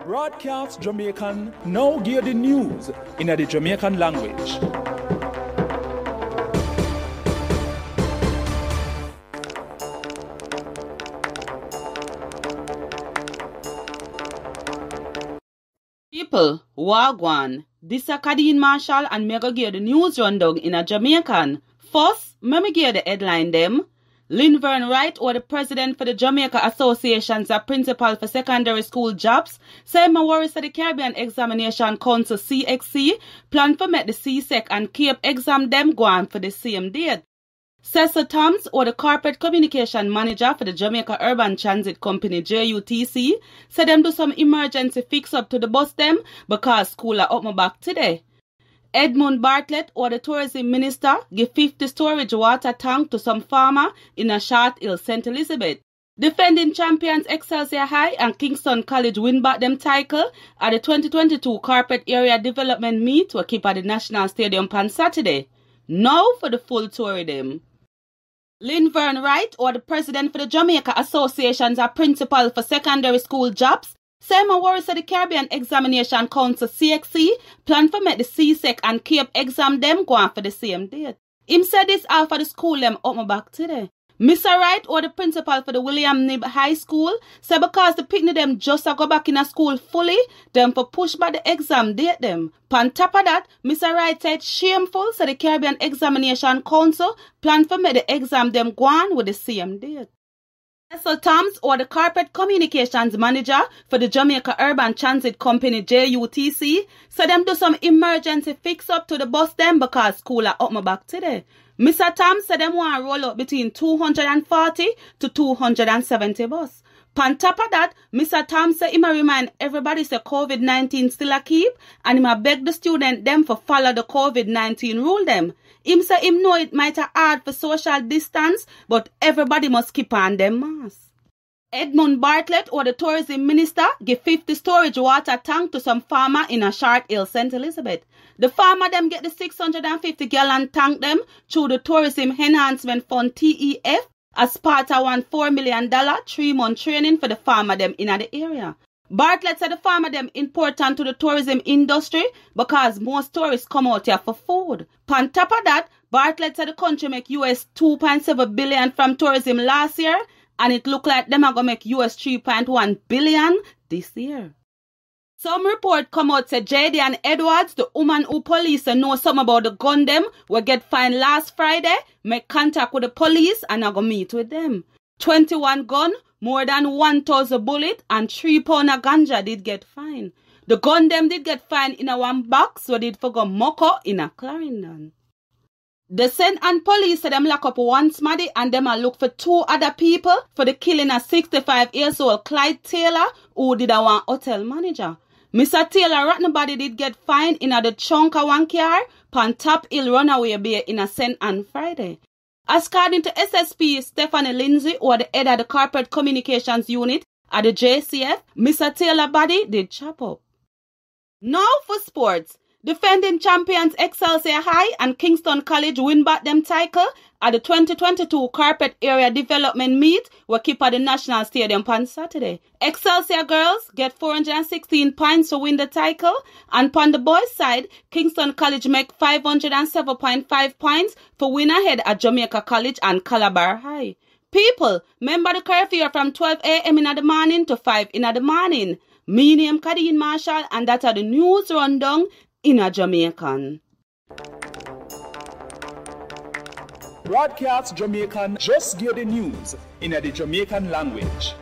Braadkyaas Jamiekan now give the news in the Jamaican language. People, wagwan. This is Kadeen Marshall and me go give the news rundown in a Jamaican. First, me give the headline them. Linvern Wright, or the president for the Jamaica Association's a principal for secondary school jobs, say my worries that the Caribbean Examination Council CXC plan for make the CSEC and Cape exam them go on for the same date. Cecil Thoms, or the corporate communication manager for the Jamaica Urban Transit Company JUTC, said them do some emergency fix up to the bus them because school are up my back today. Edmund Bartlett, or the tourism minister, give 50 storage water tank to some farmer in a Short Hill, St. Elizabeth. Defending champions Excelsior High and Kingston College win back them title at the 2022 Carpet Area Development Meet will keep at the National Stadium on Saturday. Now for the full tour of them. Linvern Wright, or the president for the Jamaica Association's a principal for secondary school jobs, say my worries that the Caribbean Examination Council CXC plan for make the CSEC and Cape exam them go on for the same date. Him said this after the school them up my back today. Mr. Wright, or the principal for the William Nib High School, said because the picnic them just a go back in a school fully, them for push back the exam date them. On top of that, Mr. Wright said shameful so the Caribbean Examination Council plan for make the exam them go on with the same date. Cecil Thoms, or the corporate communications manager for the Jamaica Urban Transit Company JUTC, said them do some emergency fix up to the bus them because school are up my back today. Mr. Thoms said them want to roll up between 240 to 270 bus. On top of that, Mr. Thoms said he may remind everybody say COVID-19 still a keep and he may beg the student them for follow the COVID-19 rule them. Him say him know it might have hard for social distance, but everybody must keep on them masks. Edmund Bartlett, or the tourism minister, give 50 storage water tank to some farmer in a Short Hill, St. Elizabeth. The farmer them get the 650 gallon tank them through the Tourism Enhancement Fund TEF as part of $4 million 3-month training for the farmer them in the area. Bartlett said the farmer them important to the tourism industry because most tourists come out here for food. On top of that, Bartlett said the country make US $2.7 billion from tourism last year, and it look like them are going to make US $3.1 billion this year. Some report come out say JD and Edwards, the woman who police know something about the gun them, will get fined last Friday, make contact with the police and I go meet with them. 21 gun, more than 1,000 bullet and 3 pound of ganja did get fined. The gun them did get fined in a one box, so did for go moko in a Clarendon. The St. Anne police said them lock up one smaddy and them a look for 2 other people for the killing of 65-year-old Clyde Taylor, who did a one hotel manager. Mr. Taylor rotten body did get fined in a the chunk of one car pan Top Hill Runaway Bay in a St. Anne Friday. According to SSP Stephanie Lindsay, or the head of the corporate communications unit at the JCF, Mr. Taylor body did chop up. Now for sports. Defending champions Excelsior High and Kingston College win back them title at the 2022 Carpet Area Development Meet will keep at the National Stadium on Saturday. Excelsior girls get 416 points to win the title, and on the boys' side, Kingston College make 507.5 points for win ahead at Jamaica College and Calabar High. People, remember the curfew from 12 a.m. in the morning to 5 in the morning. Me name Kadeen Marshall, and that's the news rundown in a Jamaican. Braadkyaas Jamiekan just give the news in the Jamaican language.